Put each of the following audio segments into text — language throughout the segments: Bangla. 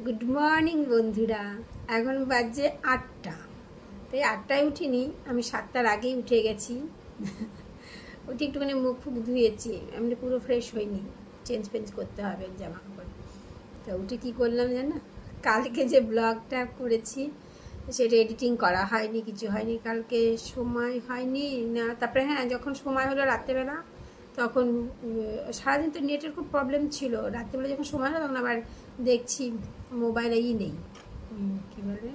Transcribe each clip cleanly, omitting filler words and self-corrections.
গুড মর্নিং বন্ধুরা। এখন বাজে 8টা, তাই 8টায় উঠিনি, আমি 7টার আগেই উঠে গেছি। উঠে একটুখানি মুখ ফুক ধুয়েছি, আমি পুরো ফ্রেশ হইনি, চেঞ্জ করতে হবে জামা কাপড়। তো উঠে কী করলাম জানো, কালকে যে ব্লগটা করেছি সেটা এডিটিং করা হয়নি, কিছু হয়নি, কালকে সময় হয়নি না। তারপরে হ্যাঁ, যখন সময় হলো রাত্রেবেলা, তখন সারাদিন তো নেটের খুব প্রবলেম ছিল। রাত্রেবেলা যখন সময় হলো তখন আবার দেখছি মোবাইলে নেই, কী বলে,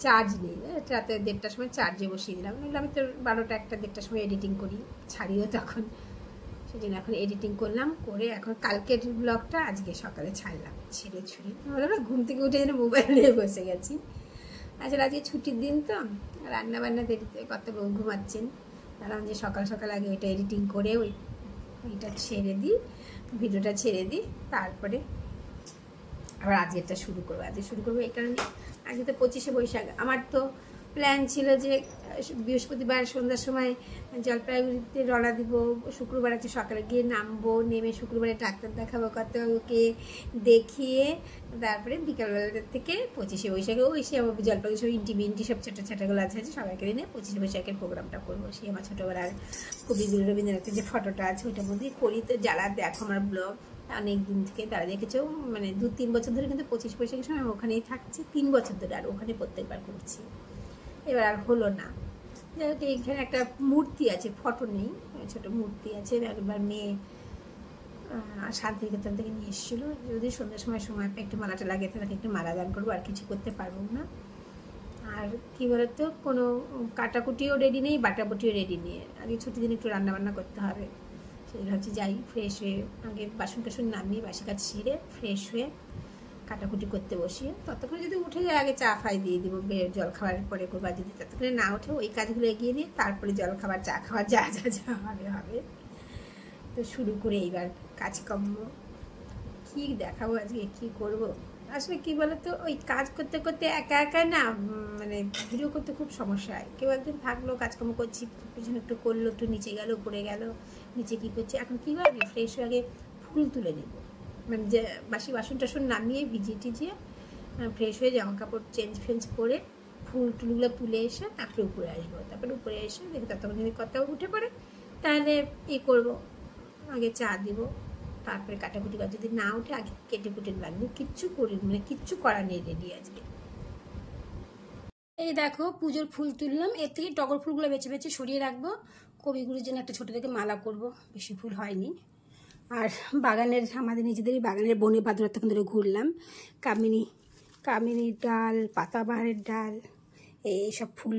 চার্জ নেই। রাতে 1:30টার সময় চার্জে বসিয়ে দিলাম। আমি তো 12টা 1টা 1:30টার সময় এডিটিং করি, ছাড়িও তখন। সেই জন্য এখন এডিটিং করলাম, করে এখন কালকের ব্লগটা আজকে সকালে ছাড়লাম, ছেড়ে ছুড়ে বললাম ঘুম থেকে উঠে যেন মোবাইল নিয়ে বসে গেছি। আসলে আজকে ছুটির দিন তো, রান্নাবান্না দেরিতে কত ঘুমাচ্ছেন, কারণ যে সকাল সকাল আগে ওইটা এডিটিং করে ওইটা ছেড়ে দিই, ভিডিওটা ছেড়ে দিই, তারপরে আবার আজকেরটা শুরু করবো। আজকে শুরু করবো এই কারণে, আজকে তো 25শে বৈশাখ। আমার তো প্ল্যান ছিল যে বৃহস্পতিবার সন্ধ্যার সময় জলপাইগুড়িতে রওনা দিব, শুক্রবার আছে সকালে গিয়ে নামবো, নেমে শুক্রবারে ডাক্তার দেখাবো, কত ওকে দেখিয়ে তারপরে বিকালবেলা থেকে 25শে বৈশাখেও এসে আমার জলপাইগুড়ি সব ইন্টি সব ছোটো ছোটোগুলো আছে সবাইকে নিয়ে 25শে বৈশাখের প্রোগ্রামটা করবো। সেই আমার ছোটোবেলার কবিগুরু রবীন্দ্রনাথের যে ফটোটা আছে ওইটার মধ্যেই করি। তো যারা দেখো আমার ব্লগ অনেক দিন থেকে তারা দেখেছো, মানে 2-3 বছর ধরে কিন্তু 25 বৈশাখের সময় আমি ওখানেই থাকছি, 3 বছর ধরে, আর ওখানে প্রত্যেকবার করছি। এবার আর হলো না। যাই হোক, এইখানে একটা মূর্তি আছে, ফটো নেই, ছোটো মূর্তি আছে। একবার মেয়ে শান্তিনিকেতন থেকে নিয়ে এসেছিলো, যদি সন্ধ্যার সময় একটু মালাটা লাগে তাদেরকে একটু মালা দান করবো, আর কিছু করতে পারবো না। আর কী বলতো, কোনো কাটাকুটিও রেডি নেই, বাটাবুটিও রেডি নেই। আগে ছুটির দিন একটু রান্নাবান্না করতে হবে, সেই ভাবছি যাই ফ্রেশ হয়ে আগে বাসন টাসন নামিয়ে বাসি কাজ সেরে ফ্রেশ হয়ে কাটাকুটি করতে বসিয়ে, ততক্ষণে যদি উঠে যায় আগে চা ফাই দিয়ে দিব, জল খাওয়ার পরে করবো। আর যদি ততক্ষণে না উঠে ওই কাজগুলো এগিয়ে নিয়ে তারপরে জল খাবার চা খাওয়ার যা যা যা হবে। তো শুরু করে এইবার কাজকর্ম কী দেখাবো, আজকে কী করবো। আসলে কী বলতো, ওই কাজ করতে করতে একা একা না, মানে ভিডিও করতে খুব সমস্যা হয়। কেউ একদিন থাকলো, কাজকর্ম করছি, পিছনে একটু করলো, একটু নিচে গেল, উপরে গেল, নিচে কী করছি। এখন কী হবে, ফ্রেশ হয়ে আগে ফুল তুলে নেব, মানে যে বাসি বাসন টাসন নামিয়ে ভিজিয়ে টিজিয়ে ফ্রেশ হয়ে জামা কাপড় চেঞ্জ করে ফুল টুলগুলো তুলে এসে তারপরে উপরে আসবো। তারপরে উপরে এসে দেখি ততক্ষণ যদি কথাও উঠে পড়ে তাহলে করবো, আগে চা দিব, তারপরে কাটাকুটি করা। যদি না উঠে আগে কেটে কুটে লাগবে, কিচ্ছু করি, মানে কিচ্ছু করা নেই রেডি আজকে। এই দেখো পুজোর ফুল তুললাম, এর থেকে টগর ফুলগুলো বেছে বেছে সরিয়ে রাখবো, কবিগুরুর জন্য একটা ছোটো থেকে মালা করব, বেশি ফুল হয়নি। আর বাগানের, আমাদের নিজেদেরই বাগানের বনে বাঁধরা তখন ধরে ঘুরলাম, কামিনী ডাল, পাতাবাহারের ডাল, এইসব ফুল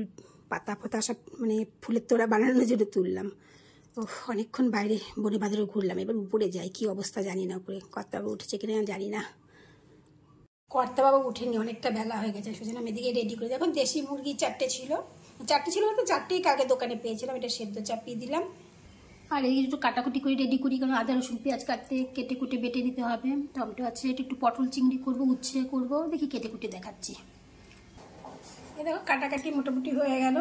পাতা ফাতা সব মানে ফুলের তোড়া বানানোর জন্য তুললাম। ও অনেকক্ষণ বাইরে বনে বাঁধরে ঘুরলাম, এবার উপরে যাই, কি অবস্থা জানি না, উপরে কর্তাবাবু উঠেছে কিনা জানি না। কর্তাবাবু উঠেনি, অনেকটা বেলা হয়ে গেছে, সেজন্য আমি এদিকে রেডি করে। এখন দেশি মুরগি 4টে ছিল বলতে 4টেই কালকে দোকানে পেয়েছিলাম, এটা সেদ্ধ চাপিয়ে দিলাম। আর এই একটু কাটাকুটি করে রেডি করি, কারণ আদা রসুন পেঁয়াজ কেটে কুটে বেটে নিতে হবে। টমেটো আছে, একটু পটল চিংড়ি করবো, উচ্ছে করবো, দেখি কেটে কুটে দেখাচ্ছি। এই দেখো কাটাকাটি মোটামুটি হয়ে গেল,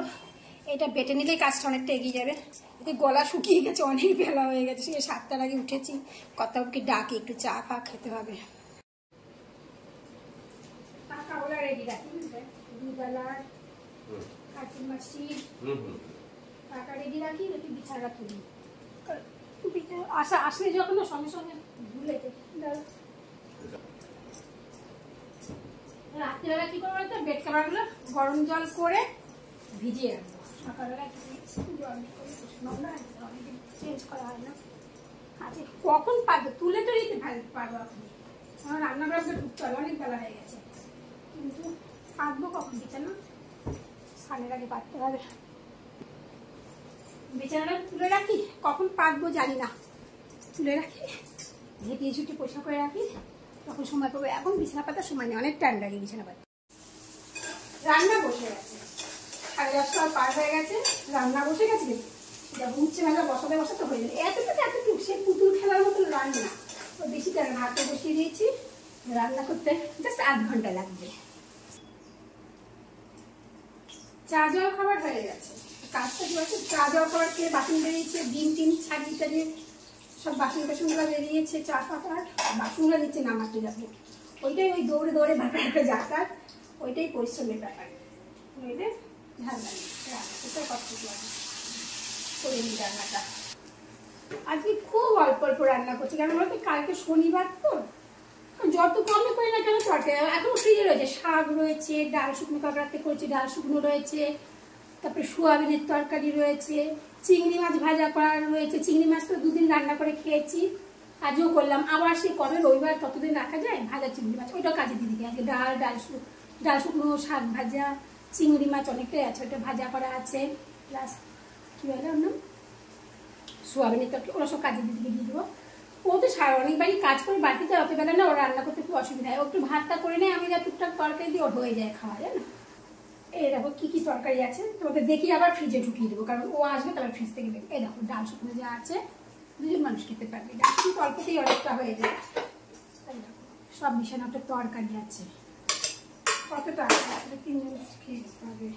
এটা বেটে নিলেই কাজটা অনেকটা এগিয়ে যাবে। এতে গলা শুকিয়ে গেছে, অনেক বেলা হয়ে গেছে, সে 7টার আগে উঠেছি, কতকে ডাকি একটু চা ফা খেতে হবে। টাকাগুলো রেডি রাখি, দুবেলার কাটিং মাছি টাকা রেডি রাখি, একটু বিছানা তুলি, আসলে যখন সঙ্গে সঙ্গে ভুলে রাত্রিবেলা কি করবো তো, বেড কাভারগুলো গরম জল করে ভিজিয়ে রাখবো, সকালবেলা জল চেঞ্জ করা হয় না। আচ্ছা কখন পারবো, তুলে তো নিতে পারবো আপনি, আমার রান্নাঘরে ঢুকতে হবে, অনেক বেলা হয়ে গেছে, কিন্তু পাতবো কখন, বিছানা স্নানের আগে পাততে হবে। বিছানাটা তুলে রাখি, কখন পাতবো জানি না, তুলে রাখি, ঝেঁটিয়ে ঝুটিয়ে পয়সা করে রাখি, তখন সময় পাবো। এখন বিছানা পাতার সময় নেই, অনেক টাইম লাগে বিছানা পাতা। রান্না বসে গেছে, 10:30 পার হয়ে গেছে, রান্না বসে গেছে, যখন উচ্ছে ভাজা বসাতে হয়ে যাবে। এতটুকু সে পুতুল খেলার মতো রান্না, তো বেশি টাইম ভাতটা বসিয়ে দিয়েছি, রান্না করতে জাস্ট 8 ঘন্টা লাগবে। চা জল খাবার হয়ে গেছে, কাজটা কি আছে, চা জল খাবার খেয়ে বাসন বেরিয়েছে, ডিম টিম ছাড়িয়ে সব বাসন টাসনগুলো বেরিয়েছে, চা খাবার বাসনগুলো নিচে নামাতে যাবো, ওইটাই ওই দৌড়ে দৌড়ে ব্যাপারটা যাতায়াত, ওইটাই পরিশ্রমের ব্যাপার। নইলে ভাল লাগে, ওটাই কষ্ট লাগে করে নিই রান্নাটা। আজকে খুব অল্প অল্প রান্না করছি, কেন বলতো কালকে শনিবার তো, যত কমে করি না কেন তরকারি এখনো ফ্রিজে রয়েছে, শাক রয়েছে, ডাল শুকনো কাঁকড়াতে করেছি, ডাল শুকনো রয়েছে, তারপরে সোয়াবিনের তরকারি রয়েছে, চিংড়ি মাছ ভাজা করা রয়েছে। চিংড়ি মাছ তো 2 দিন রান্না করে খেয়েছি, আজও করলাম। আবার সেই কবে রবিবার ততদিন রাখা যায় ভাজা চিংড়ি মাছ, ওইটাও কাজে দিদিকে আগে ডাল শুকনো, শাক ভাজা, চিংড়ি মাছ অনেকটাই আছে, ওটা ভাজা করা আছে, প্লাস কী বলে আপনার সোয়াবিনের তরকারি, ওরা সব কাজে দিদিকে দিয়ে দেবো। ও তো অনেকবারই কাজ করে বাড়িতে, অত বেলা না ওরা রান্না করতে খুব অসুবিধা হয়। ও একটু ভাতটা করে নেয়, আমি যা টুকটাক তরকারি দিয়ে ওর হয়ে যায় খাওয়া যায় না। এই দেখো কী কী তরকারি আছে, তোমাদের দেখি আবার ফ্রিজে ঢুকিয়ে দেবো, কারণ ও আসবে তারপর ফ্রিজ থেকে দেবে। এই দেখো ডাল শুকনো যা আছে, 2 জন মানুষ খেতে পারবে, ডাল কিন্তু অল্পতেই অনেকটা হয়ে যায়। সব মিশানো একটা তরকারি আছে, কতটা আছে 3 জন খেয়ে যেতে হবে।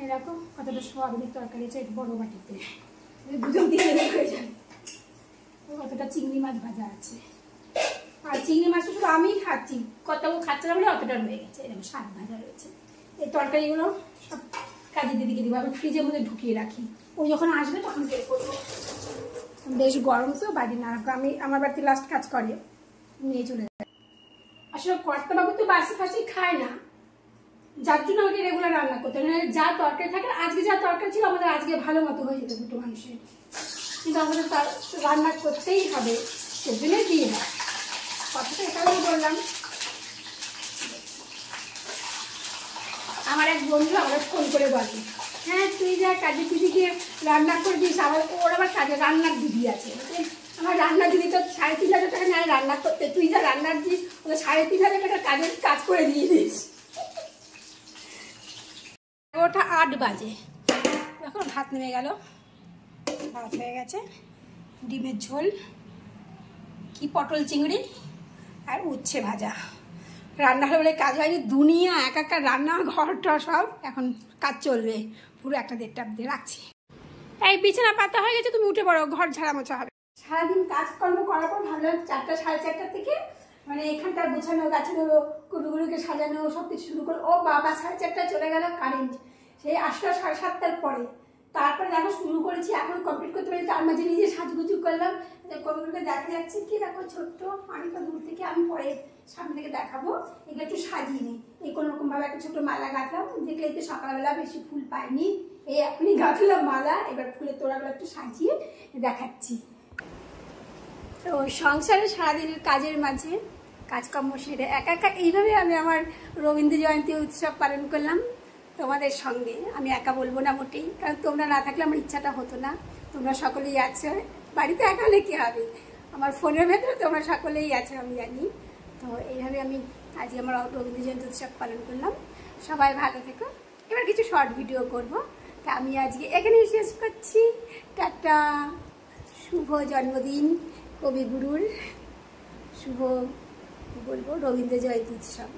এরকম কতটা সোয়াবিনের তরকারি আছে বড় বাটিতে, 2 জন 3 জন হয়ে যাবে। কতটা চিংড়ি মাছ ভাজা আছে, আর চিংড়ি মাছটা শুধু আমিই খাচ্ছি, কতটা খাচ্ছে না বলে অতটা রয়ে গেছে। এরকম শাক ভাজা রয়েছে। এই তরকারিগুলো সব কাজে দিদিকে দিব, আমি ফ্রিজের মধ্যে ঢুকিয়ে রাখি, ও যখন আসবে তখন বের করবো। বেশ গরম তো বাড়ি না, আমি আমার বাড়িতে লাস্ট কাজ করে নিয়ে চলে যায়। আসলে কর্তাবাবু তো বাসি ফাঁসি খায় না, যার জন্য আমাকে রেগুলার রান্না করতে হয়। যা তরকারি থাকে, আজকে যা তরকারি ছিল আমাদের আজকে ভালো মতো হয়ে যেত 2 মানুষের, কিন্তু আমাদের রান্না করতেই হবে, সেজন্যই দিয়ে হয়। কথাটা এখানেই বললাম। আমার এক বন্ধু আমার ফোন করে বলে, হ্যাঁ তুই যা কাজে দিদিকে রান্না করে দিস, আবার ওর আবার কাজে রান্নার দিদি আছে। আমার রান্নার দিদি তো 3,500 টাকা নেয় রান্না করতে, তুই যা রান্নার দিস ওকে 3,500 টাকা কাজ করে দিয়ে দিস। ওটা 8 বাজে, এখন ভাত নেমে গেল, ভাত হয়ে গেছে, ডিমের ঝোল, কি পটল চিংড়ি আর উচ্ছে ভাজা। রান্না হলে বলে কাজ হয়নি, দুনিয়া একা রান্না, ঘরটা সব এখন কাজ চলবে পুরো 1-1:30 অবধি। রাখছি। এই বিছানা পাতা হয়ে গেছে, তুমি উঠে পড়ো, ঘর ঝাড়া মোছা হবে। সারাদিন কাজকর্ম করার পর ভাবলাম 4টা 4:30 থেকে মানে এখানকার গোছানো গাছানো কুড়ুগুলোকে সাজানো সব কিছু শুরু করে, ও বাবা 4:30 চলে গেল কারেন্ট, সেই 8টা 7:30 পরে। তারপরে দেখো শুরু করেছি, এখন কমপ্লিট করতে পারি, তার মাঝে নিজে সাজগুজু করলাম। কবিগুলোকে দেখা যাচ্ছে কি দেখো ছোট্ট, আমি তো দূর থেকে, আমি পরে সামনে থেকে দেখাবো। এগুলো একটু সাজিয়ে নিই, এই কোনোরকমভাবে একটা ছোট মালা গাঁথলাম, দেখলে তো সকালবেলা বেশি ফুল পাইনি, এই এখনই গাঁথলাম মালা, এবার ফুলের তোড়াগুলো একটু সাজিয়ে দেখাচ্ছি। তো সংসারে সারাদিনের কাজের মাঝে কাজকর্ম সেরে একা এইভাবে আমি আমার রবীন্দ্র জয়ন্তী উৎসব পালন করলাম তোমাদের সঙ্গে। আমি একা বলবো না মোটেই, কারণ তোমরা না থাকলে আমার ইচ্ছাটা হতো না। তোমরা সকলেই আছো, বাড়িতে একা হলে কী হবে, আমার ফোনের ভেতরে তোমরা সকলেই আছো আমি জানি। তো এইভাবে আমি আজকে আমার রবীন্দ্র জয়ন্তী উৎসব পালন করলাম। সবাই ভালো থেকো। এবার কিছু শর্ট ভিডিও করব, তা আমি আজকে এখানেই শেষ করছি। টাটা। শুভ জন্মদিন কবিগুরুর, শুভ বলবো রবীন্দ্র জয়ন্তী উৎসব।